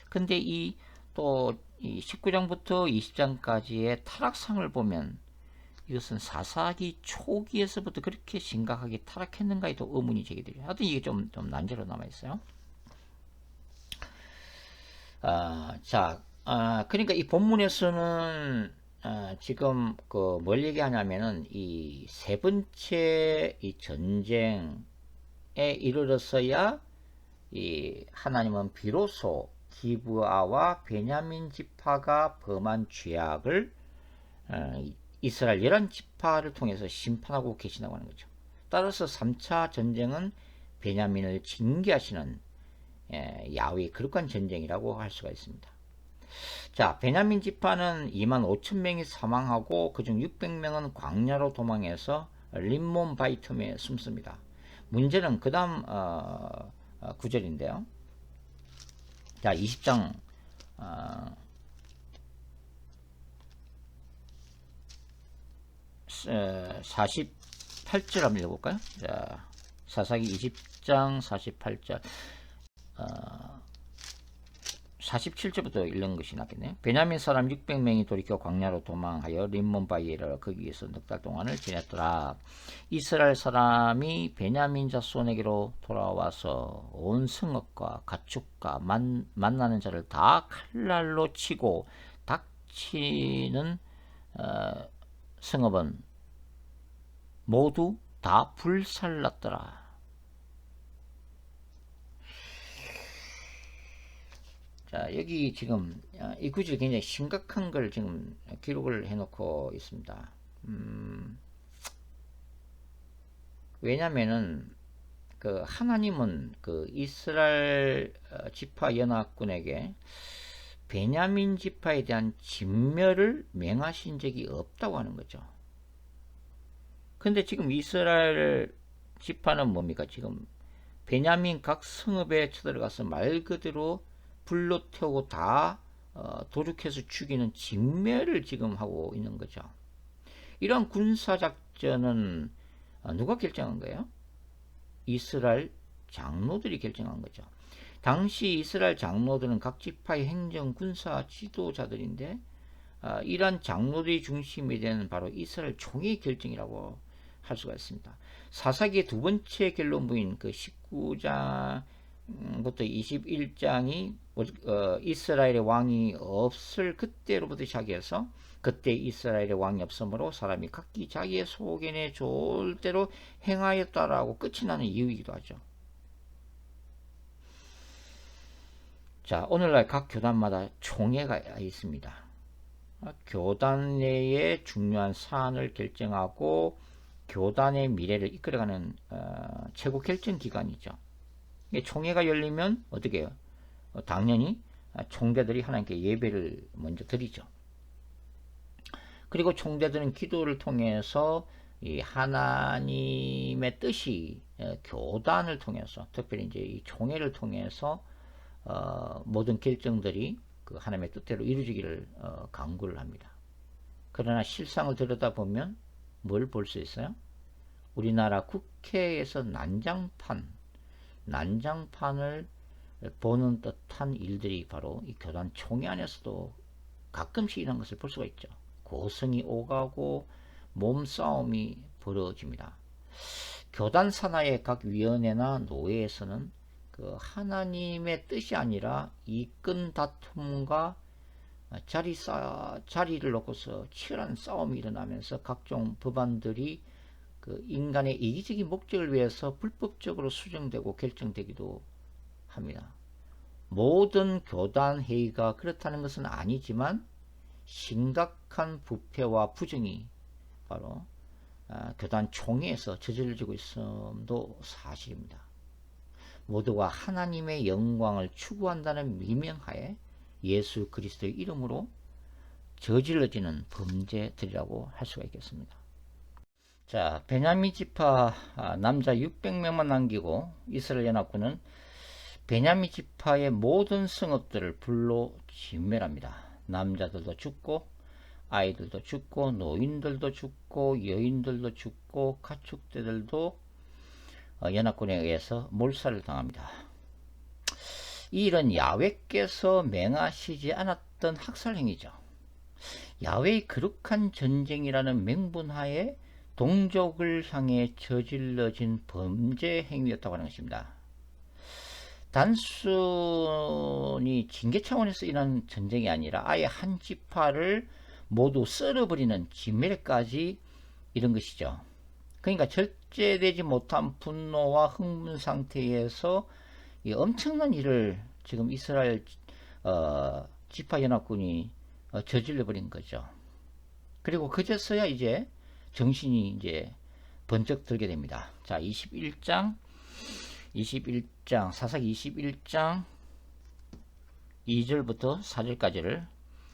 근데 이 19장부터 20장까지의 타락상을 보면 이것은 사사기 초기에서부터 그렇게 심각하게 타락했는가에도 의문이 제기돼요. 하여튼 이게 좀 난제로 남아있어요. 그러니까 이 본문에서는 지금 뭘 얘기하냐면은 이 세 번째 이 전쟁에 이르렀어야 이 하나님은 비로소 기브아와 베냐민 지파가 범한 죄악을 이스라엘 11지파를 통해서 심판하고 계시다고 하는 거죠. 따라서 3차 전쟁은 베냐민을 징계하시는 야훼의 거룩한 전쟁이라고 할 수가 있습니다. 자, 베냐민 지파는 2만 5천 명이 사망하고 그중 600명은 광야로 도망해서 림몬 바이텀에 숨습니다. 문제는 그 다음 구절인데요. 자, 20장 48절 한번 읽어볼까요? 자, 사사기 20장 48절 47절부터 읽는 것이 낫겠네요. 베냐민 사람 600명이 돌이켜 광야로 도망하여 림몬바이에 이르러 거기에서 넉 달 동안을 지냈더라. 이스라엘 사람이 베냐민 자손에게로 돌아와서 온 성읍과 가축과 만나는 자를 다 칼날로 치고 닥치는 성읍은 모두 다 불살랐더라. 자, 여기 지금 이 구절이 굉장히 심각한 걸 지금 기록을 해놓고 있습니다. 왜냐면은 그 하나님은 그 이스라엘 지파 연합군에게 베냐민 지파에 대한 진멸을 맹하신 적이 없다고 하는 거죠. 근데 지금 이스라엘 지파는 뭡니까? 지금 베냐민 각 성읍에 쳐들어가서 말 그대로 불로 태우고 다 도륙해서 죽이는 진멸을 지금 하고 있는 거죠. 이러한 군사작전은 누가 결정한 거예요? 이스라엘 장로들이 결정한 거죠. 당시 이스라엘 장로들은 각 지파의 행정 군사 지도자들인데 이러한 장로들이 중심이 되는 바로 이스라엘 총회의 결정이라고 할 수가 있습니다. 사사기의 두 번째 결론부인 그 19장 부터 21장이 이스라엘의 왕이 없을 그때로부터 시작해서 그때 이스라엘의 왕이 없으므로 사람이 각기 자기의 소견에 좋을 대로 행하였다라고 끝이 나는 이유이기도 하죠. 자, 오늘날 각 교단마다 총회가 있습니다. 교단 내의 중요한 사안을 결정하고 교단의 미래를 이끌어가는 최고 결정 기관이죠. 총회가 열리면 어떻게 해요? 당연히 총대들이 하나님께 예배를 먼저 드리죠. 그리고 총대들은 기도를 통해서 이 하나님의 뜻이 교단을 통해서, 특별히 이제 이 총회를 통해서 모든 결정들이 그 하나님의 뜻대로 이루어지기를 간구를 합니다. 그러나 실상을 들여다보면 뭘 볼 수 있어요? 우리나라 국회에서 난장판을 보는 듯한 일들이 바로 이 교단 총회 안에서도 가끔씩 이런 것을 볼 수가 있죠. 고성이 오가고 몸싸움이 벌어집니다. 교단 산하의 각 위원회나 노회에서는 그 하나님의 뜻이 아니라 이끈 다툼과 자리를 놓고서 치열한 싸움이 일어나면서 각종 법안들이 그 인간의 이기적인 목적을 위해서 불법적으로 수정되고 결정되기도 합니다. 모든 교단 회의가 그렇다는 것은 아니지만 심각한 부패와 부정이 바로 교단 총회에서 저질러지고 있음도 사실입니다. 모두가 하나님의 영광을 추구한다는 미명하에 예수 그리스도의 이름으로 저질러지는 범죄들이라고 할 수가 있겠습니다. 자, 베냐민 지파 남자 600명만 남기고 이스라엘 연합군은 베냐민 지파의 모든 성읍들을 불로 진멸합니다. 남자들도 죽고 아이들도 죽고 노인들도 죽고 여인들도 죽고 가축대들도 연합군에 의해서 몰살을 당합니다. 이 일은 야훼께서 맹하시지 않았던 학살행위죠. 야훼의 거룩한 전쟁이라는 명분하에 동족을 향해 저질러진 범죄 행위였다고 하는 것입니다. 단순히 징계 차원에서 일어난 전쟁이 아니라 아예 한 지파를 모두 썰어버리는 진멸까지 이런 것이죠. 그러니까 절제되지 못한 분노와 흥분 상태에서 이 엄청난 일을 지금 이스라엘 지파연합군이 저질러 버린 거죠. 그리고 그제서야 이제 정신이 이제 번쩍 들게 됩니다. 자, 21장 사사기 21장 2절부터 4절까지를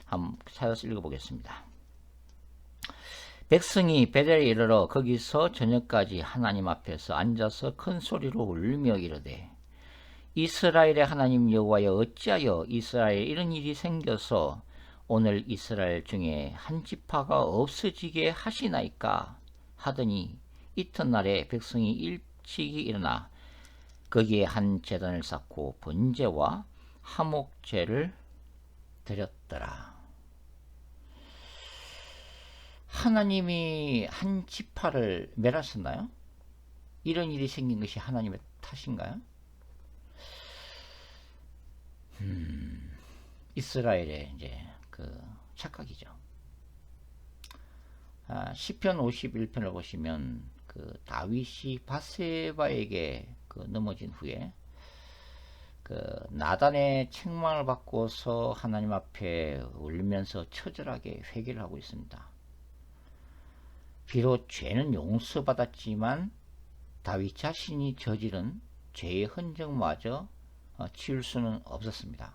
한번 찾아서 읽어보겠습니다. 백성이 베델에 이르러 거기서 저녁까지 하나님 앞에서 앉아서 큰 소리로 울며 이르되 이스라엘의 하나님 여호와여 어찌하여 이스라엘에 이런 일이 생겨서 오늘 이스라엘 중에 한 지파가 없어지게 하시나이까 하더니 이튿날에 백성이 일찍이 일어나 거기에 한 제단을 쌓고 번제와 화목제를 드렸더라. 하나님이 한 지파를 멸하셨나요? 이런 일이 생긴 것이 하나님의 탓인가요? 이스라엘의 이제 그 착각이죠. 시편 51편을 보시면 그 다윗이 밧세바에게 그 넘어진 후에 그 나단의 책망을 받고서 하나님 앞에 울면서 처절하게 회개를 하고 있습니다. 비록 죄는 용서받았지만 다윗 자신이 저지른 죄의 흔적마저 치울 수는 없었습니다.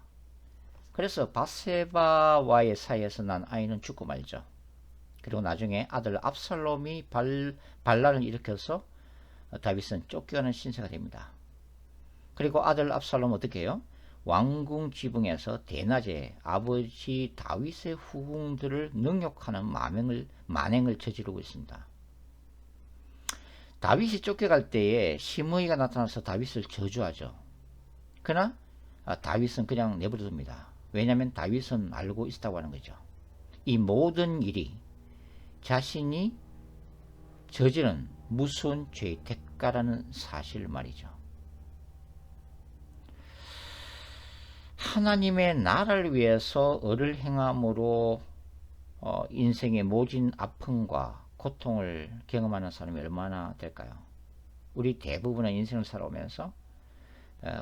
그래서 밧세바와의 사이에서 난 아이는 죽고 말죠. 그리고 나중에 아들 압살롬이 반란을 일으켜서 다윗은 쫓겨가는 신세가 됩니다. 그리고 아들 압살롬은 어떻게 해요? 왕궁 지붕에서 대낮에 아버지 다윗의 후궁들을 능욕하는 만행을 저지르고 있습니다. 다윗이 쫓겨갈 때에 시므이가 나타나서 다윗을 저주하죠. 그러나 다윗은 그냥 내버려둡니다. 왜냐하면 다윗은 알고 있다고 하는 거죠. 이 모든 일이 자신이 저지른 무서운 죄의 대가라는 사실 말이죠. 하나님의 나라를 위해서 을을 행함으로 인생의 모진 아픔과 고통을 경험하는 사람이 얼마나 될까요? 우리 대부분의 인생을 살아오면서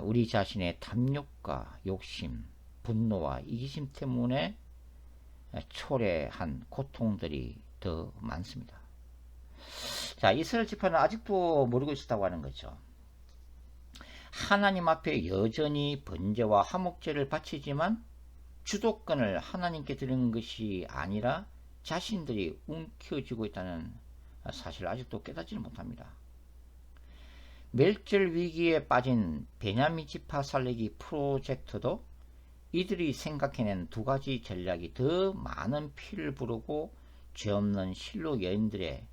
우리 자신의 탐욕과 욕심, 분노와 이기심 때문에 초래한 고통들이 더 많습니다. 자, 이스라엘 지파는 아직도 모르고 있었다고 하는 거죠. 하나님 앞에 여전히 번제와 화목제를 바치지만 주도권을 하나님께 드리는 것이 아니라 자신들이 움켜쥐고 있다는 사실을 아직도 깨닫지는 못합니다. 멸절 위기에 빠진 베냐민 지파 살리기 프로젝트도 이들이 생각해낸 두 가지 전략이 더 많은 피를 부르고 죄 없는 실로 여인들의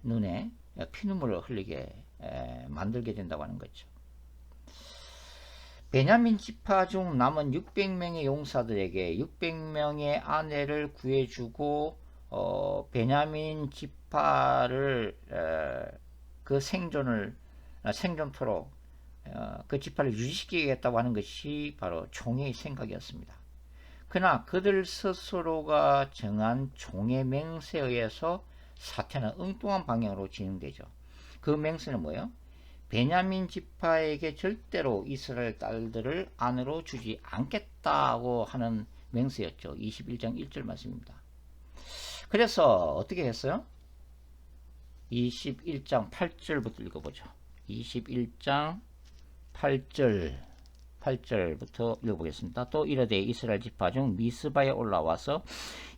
눈에 피눈물을 흘리게 만들게 된다고 하는 거죠. 베냐민 지파 중 남은 600명의 용사들에게 600명의 아내를 구해주고 베냐민 지파를 그 생존토록 그 지파를 유지시키겠다고 하는 것이 바로 총회의 생각이었습니다. 그러나 그들 스스로가 정한 총회 맹세에 의해서 사태는 엉뚱한 방향으로 진행되죠. 그 맹세는 뭐예요? 베냐민 지파에게 절대로 이스라엘 딸들을 아내로 주지 않겠다고 하는 맹세였죠. 21장 1절 말씀입니다. 그래서 어떻게 했어요? 21장 8절부터 읽어보죠. 21장 8절부터 읽어보겠습니다. 또 이르되 이스라엘 지파 중 미스바에 올라와서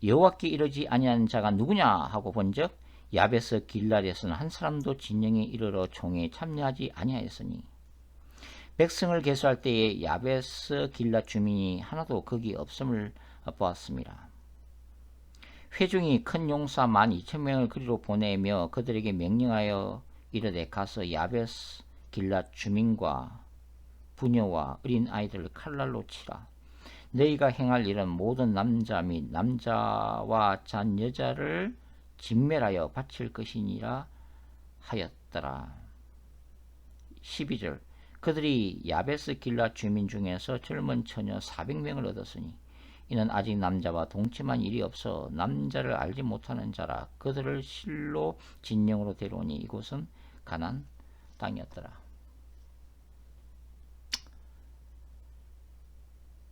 여호와께 이르지 아니한 자가 누구냐 하고 본즉 야베스 길라앗에서는 한 사람도 진영에 이르러 총회에 참여하지 아니하였으니 백성을 계수할 때에 야베스 길라앗 주민이 하나도 거기 없음을 보았습니다. 회중이 큰 용사 12,000명을 그리로 보내며 그들에게 명령하여 이르되 가서 야베스 길라앗 주민과 부녀와 어린 아이들을 칼날로 치라. 너희가 행할 일은 모든 남자 및 남자와 잔 여자를 진멸하여 바칠 것이니라 하였더라. 12절 그들이 야베스 길라앗 주민 중에서 젊은 처녀 400명을 얻었으니 이는 아직 남자와 동침한 일이 없어 남자를 알지 못하는 자라. 그들을 실로 진영으로 데려오니 이곳은 가나안 땅이었더라.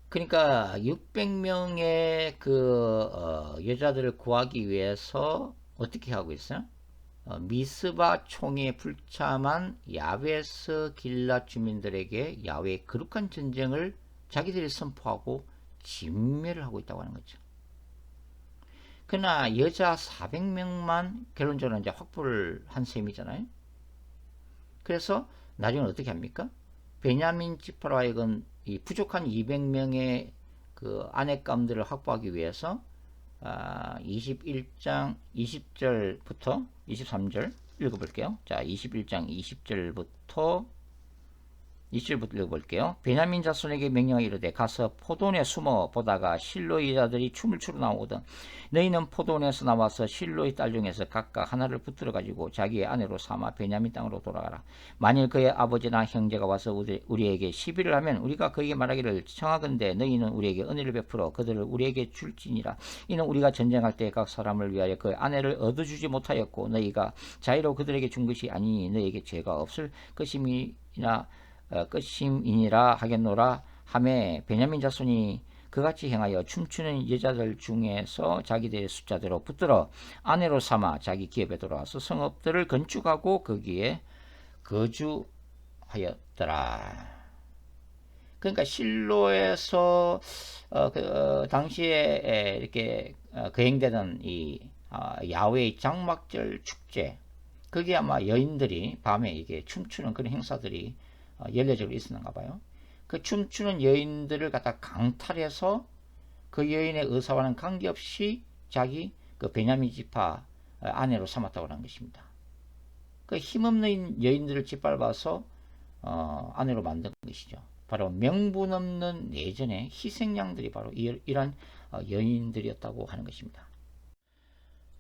그러니까 600명의 여자들을 구하기 위해서 어떻게 하고 있어요? 미스바 총에 불참한 야베스 길라 주민들에게 야외의 거룩한 전쟁을 자기들이 선포하고 진멸을 하고 있다고 하는 거죠. 그러나 여자 400명만 결론적으로 이제 확보를 한 셈이잖아요. 그래서 나중에 어떻게 합니까? 베냐민 지파로 하여금 이 부족한 200명의 그 아내감들을 확보하기 위해서 21장 20절부터 23절 읽어볼게요. 자, 21장 20절부터 20절부터 읽어볼게요. 베냐민 자손에게 명령하여 이르되 가서 포도원에 숨어 보다가 실로의 여자들이 춤을 추러 나오거든 너희는 포도원에서 나와서 실로의 딸 중에서 각각 하나를 붙들어 가지고 자기의 아내로 삼아 베냐민 땅으로 돌아가라. 만일 그의 아버지나 형제가 와서 우리에게 시비를 하면 우리가 그에게 말하기를 청하건대 너희는 우리에게 은혜를 베풀어 그들을 우리에게 줄지니라. 이는 우리가 전쟁할 때 각 사람을 위하여 그 아내를 얻어주지 못하였고 너희가 자유로 그들에게 준 것이 아니니 너희에게 죄가 없을 것임이나 끝임이니라 하겠노라 하매 베냐민 자손이 그같이 행하여 춤추는 여자들 중에서 자기들의 숫자대로 붙들어 아내로 삼아 자기 기업에 돌아와서 성읍들을 건축하고 거기에 거주하였더라. 그러니까 실로에서 당시에 이렇게 거행되던 이 야외의 장막절 축제, 그게 아마 여인들이 밤에 이게 춤추는 그런 행사들이 연례적으로 있었는가 봐요. 그 춤추는 여인들을 갖다 강탈해서 그 여인의 의사와는 관계없이 자기 그 베냐민 지파 아내로 삼았다고 하는 것입니다. 그 힘없는 여인들을 짓밟아서 아내로 만든 것이죠. 바로 명분 없는 내전의 희생양들이 바로 이런 여인들이었다고 하는 것입니다.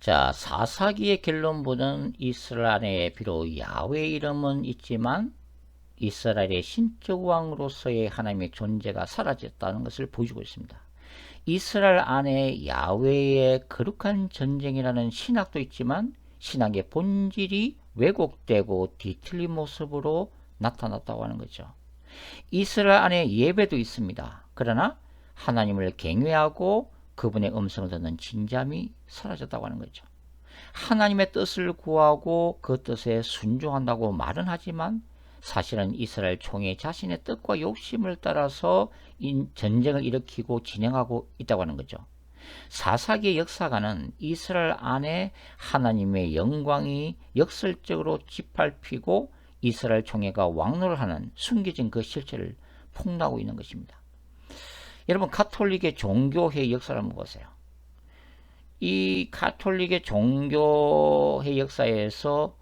자, 사사기의 결론부는 이스라엘 안에 비록 야훼의 이름은 있지만 이스라엘의 신적 왕으로서의 하나님의 존재가 사라졌다는 것을 보여주고 있습니다. 이스라엘 안에 야훼의 거룩한 전쟁이라는 신학도 있지만 신학의 본질이 왜곡되고 뒤틀린 모습으로 나타났다고 하는 거죠. 이스라엘 안에 예배도 있습니다. 그러나 하나님을 경외하고 그분의 음성을 듣는 진잠이 사라졌다고 하는 거죠. 하나님의 뜻을 구하고 그 뜻에 순종한다고 말은 하지만 사실은 이스라엘 총회 자신의 뜻과 욕심을 따라서 전쟁을 일으키고 진행하고 있다고 하는 거죠. 사사기의 역사가는 이스라엘 안에 하나님의 영광이 역설적으로 짓밟히고 이스라엘 총회가 왕노를 하는 숨겨진 그 실체를 폭로하고 있는 것입니다. 여러분, 가톨릭의 종교회의 역사를 한번 보세요. 이 가톨릭의 종교회의 역사에서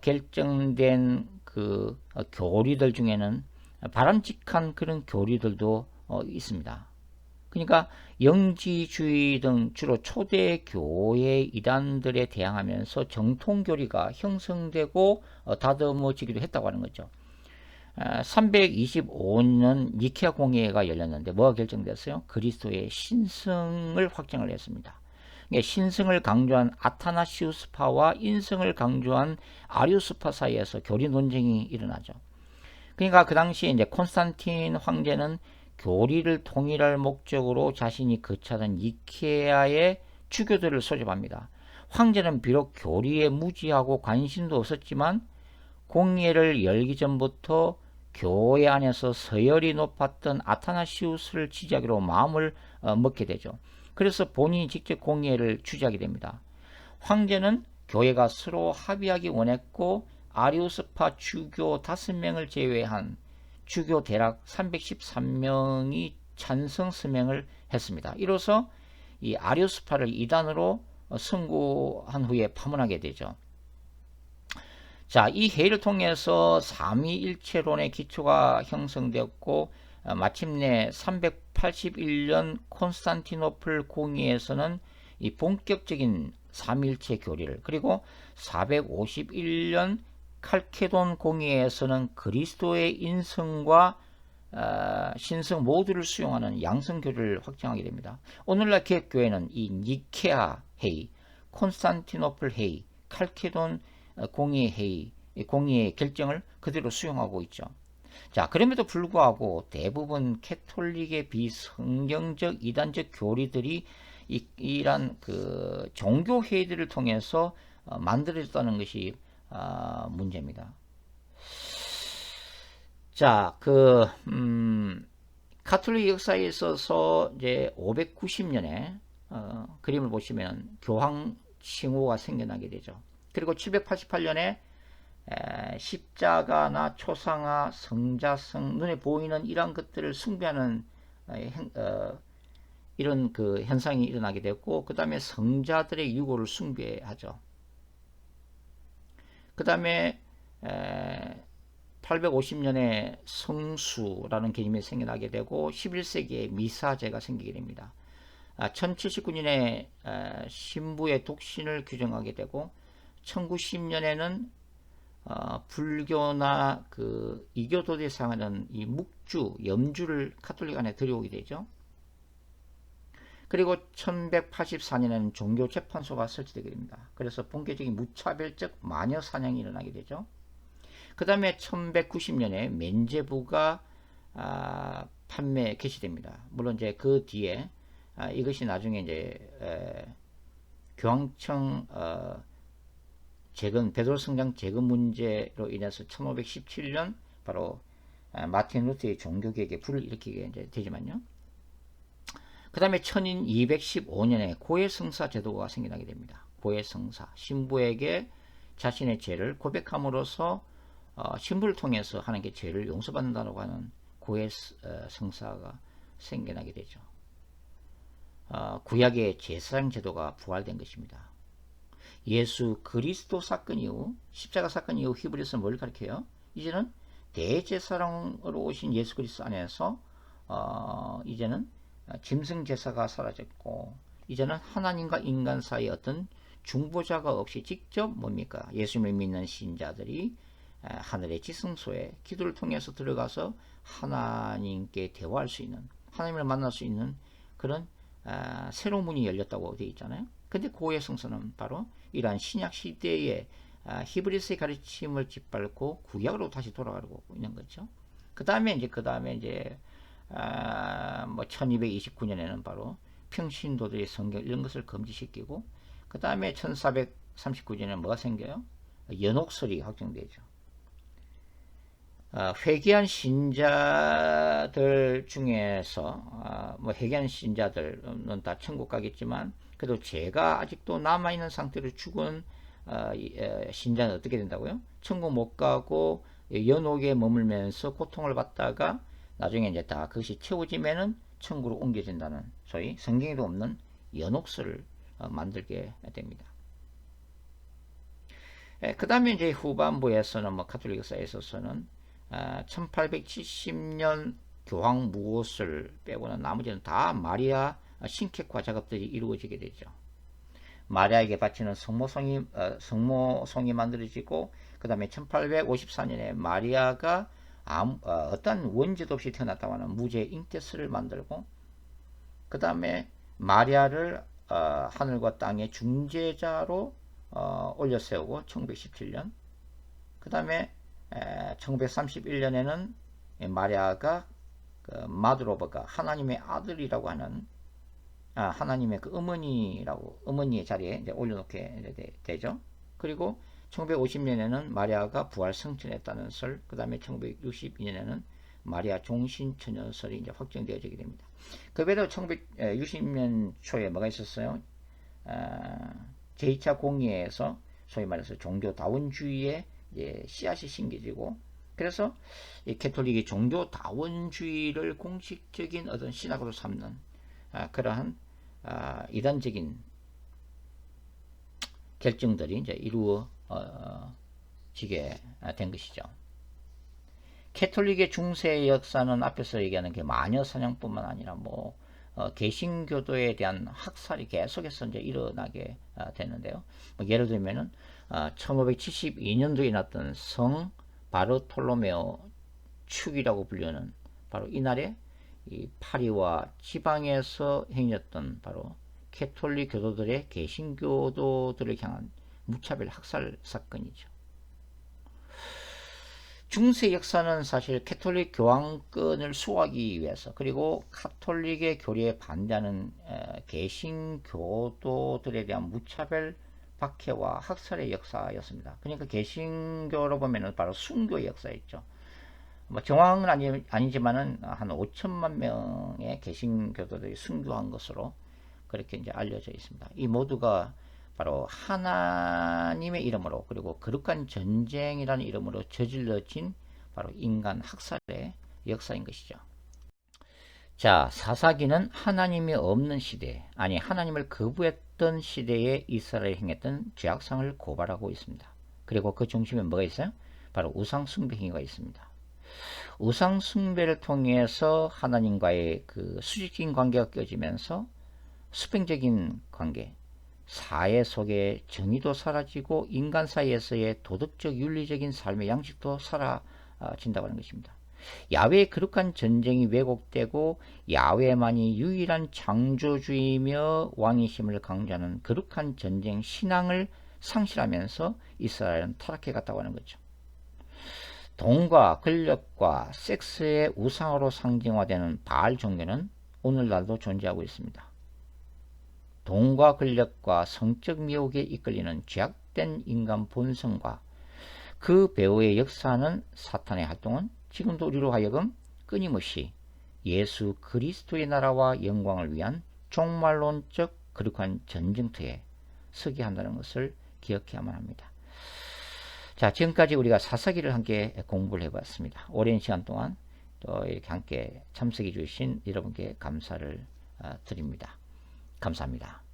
결정된 그 교리들 중에는 바람직한 그런 교리들도 있습니다. 그러니까 영지주의 등 주로 초대 교회 이단들에 대항하면서 정통교리가 형성되고 다듬어지기도 했다고 하는 거죠. 325년 니케아 공회가 열렸는데 뭐가 결정됐어요? 그리스도의 신성을 확정을 했습니다. 신성을 강조한 아타나시우스파와 인성을 강조한 아리우스파 사이에서 교리 논쟁이 일어나죠. 그러니까 그 당시에 이제 콘스탄틴 황제는 교리를 통일할 목적으로 자신이 거처하던 니케아의 주교들을 소집합니다. 황제는 비록 교리에 무지하고 관심도 없었지만 공회를 열기 전부터 교회 안에서 서열이 높았던 아타나시우스를 지지하기로 마음을 먹게 되죠. 그래서 본인이 직접 공회를 주재하게 됩니다. 황제는 교회가 서로 합의하기 원했고 아리우스파 주교 5명을 제외한 주교 대략 313명이 찬성 서명을 했습니다. 이로써 이 아리우스파를 이단으로 선고한 후에 파문하게 되죠. 자, 이 회의를 통해서 삼위일체론의 기초가 형성되었고 마침내 381년 콘스탄티노플 공의에서는 이 본격적인 삼위일체 교리를, 그리고 451년 칼케돈 공의에서는 그리스도의 인성과 신성 모두를 수용하는 양성교를 확정하게 됩니다. 오늘날 개혁교회는 이 니케아 회의, 콘스탄티노플 회의, 칼케돈 공의회 회의, 공의의 결정을 그대로 수용하고 있죠. 자, 그럼에도 불구하고 대부분 캐톨릭의 비성경적 이단적 교리들이 이란 그 종교 회의들을 통해서 만들어졌다는 것이 문제입니다. 자, 가톨릭 역사에 있어서 이제 590년에 그림을 보시면 교황 칭호가 생겨나게 되죠. 그리고 788년에 십자가나 초상화, 성자성, 눈에 보이는 이런 것들을 숭배하는 이런 그 현상이 일어나게 됐고, 그 다음에 성자들의 유고를 숭배하죠. 그 다음에 850년에 성수라는 개념이 생겨나게 되고 11세기에 미사제가 생기게 됩니다. 1079년에 신부의 독신을 규정하게 되고 1910년에는 불교나 그 이교도들이 사용하는 이 묵주, 염주를 가톨릭 안에 들여오게 되죠. 그리고 1184년에는 종교재판소가 설치되게 됩니다. 그래서 본격적인 무차별적 마녀 사냥이 일어나게 되죠. 그 다음에 1190년에 면제부가 판매 개시됩니다. 물론 이제 그 뒤에 이것이 나중에 이제 교황청 재건 베드로 성장 재건 문제로 인해서 1517년 바로 마틴 루터의 종교개혁에 불을 일으키게 이제 되지만요. 그 다음에 1215년에 고해성사 제도가 생겨나게 됩니다. 고해성사, 신부에게 자신의 죄를 고백함으로써 신부를 통해서 하나님께 죄를 용서받는다고 하는 고해성사가 생겨나게 되죠. 구약의 제사장 제도가 부활된 것입니다. 예수 그리스도 사건 이후, 십자가 사건 이후 히브리서는 뭘 가리켜요? 이제는 대제사장으로 오신 예수 그리스도 안에서 이제는 짐승 제사가 사라졌고, 이제는 하나님과 인간 사이에 어떤 중보자가 없이 직접 뭡니까? 예수님을 믿는 신자들이 하늘의 지성소에 기도를 통해서 들어가서 하나님께 대화할 수 있는, 하나님을 만날 수 있는 그런 새로운 문이 열렸다고 되어 있잖아요. 근데 고해 성서는 바로 이러한 신약 시대의 히브리서의 가르침을 짓밟고 구약으로 다시 돌아가고 있는 거죠. 그 다음에 이제 뭐 1229년에는 바로 평신도들의 성경 이런 것을 금지시키고, 그 다음에 1439년에 뭐가 생겨요? 연옥설이 확정되죠. 회개한 신자들 중에서 뭐 회개한 신자들은 다 천국 가겠지만, 그래도 죄가 아직도 남아있는 상태로 죽은 신자는 어떻게 된다고요? 천국 못 가고 연옥에 머물면서 고통을 받다가 나중에 이제 다 그것이 채워지면은 천국으로 옮겨진다는 소위 성경에도 없는 연옥설을 만들게 됩니다. 그 다음에 이제 후반부에서는 뭐 가톨릭 역사에 있어서는 1870년 교황 무엇을 빼고는 나머지는 다 마리아 신격화 작업들이 이루어지게 되죠. 마리아에게 바치는 성모송이 만들어지고, 그 다음에 1854년에 마리아가 어떤 원죄도 없이 태어났다고 하는 무죄 잉태스를 만들고, 그 다음에 마리아를 하늘과 땅의 중재자로 올려 세우고 1917년, 그 다음에 1931년에는 마리아가 마드로버가 하나님의 아들이라고 하는 하나님의 그 어머니의 자리에 이제 올려놓게 되죠. 그리고 1950년에는 마리아가 부활 성천했다는 설, 그 다음에 1962년에는 마리아 종신처녀설이 이제 확정되어지게 됩니다. 그 외에도 1960년 초에 뭐가 있었어요? 제2차 공의회에서 소위 말해서 종교다원주의의 씨앗이 심겨지고, 그래서 이 캐톨릭이 종교다원주의를 공식적인 어떤 신학으로 삼는 그러한 이단적인 결정들이 이제 이루어지게 된 것이죠. 캐톨릭의 중세 역사는 앞에서 얘기하는 게 마녀 사냥뿐만 아니라 개신교도에 대한 학살이 계속해서 이제 일어나게 되는데요. 예를 들면은 1572년도에 났던 성 바르톨로메오 축이라고 불리는 바로 이날에 이 파리와 지방에서 행해졌던 바로 캐톨릭 교도들의 개신교도들을 향한 무차별 학살 사건이죠. 중세 역사는 사실 캐톨릭 교황권을 수호하기 위해서, 그리고 카톨릭의 교리에 반대하는 개신교도들에 대한 무차별 박해와 학살의 역사였습니다. 그러니까 개신교로 보면은 바로 순교의 역사였죠. 뭐 정확은 아니지만은 한 5천만 명의 개신교도들이 순교한 것으로 그렇게 이제 알려져 있습니다. 이 모두가 바로 하나님의 이름으로, 그리고 거룩한 전쟁이라는 이름으로 저질러진 바로 인간 학살의 역사인 것이죠. 자, 사사기는 하나님이 없는 시대, 아니 하나님을 거부했던 시대에 이스라엘이 행했던 죄악상을 고발하고 있습니다. 그리고 그 중심에 뭐가 있어요? 바로 우상숭배 행위가 있습니다. 우상숭배를 통해서 하나님과의 그 수직적인 관계가 깨지면서 수평적인 관계, 사회 속에 정의도 사라지고 인간 사이에서의 도덕적 윤리적인 삶의 양식도 사라진다고 하는 것입니다. 야훼의 거룩한 전쟁이 왜곡되고 야훼만이 유일한 창조주이며 왕이심을 강조하는 거룩한 전쟁 신앙을 상실하면서 이스라엘은 타락해 갔다고 하는 거죠. 돈과 권력과 섹스의 우상으로 상징화되는 바알 종교는 오늘날도 존재하고 있습니다. 돈과 권력과 성적 미혹에 이끌리는 죄악된 인간 본성과 그 배후에 역사하는 사탄의 활동은 지금도 우리로 하여금 끊임없이 예수 그리스도의 나라와 영광을 위한 종말론적 거룩한 전쟁터에 서게 한다는 것을 기억해야만 합니다. 자, 지금까지 우리가 사사기를 함께 공부를 해봤습니다. 오랜 시간 동안 또 이렇게 함께 참석해 주신 여러분께 감사를 드립니다. 감사합니다.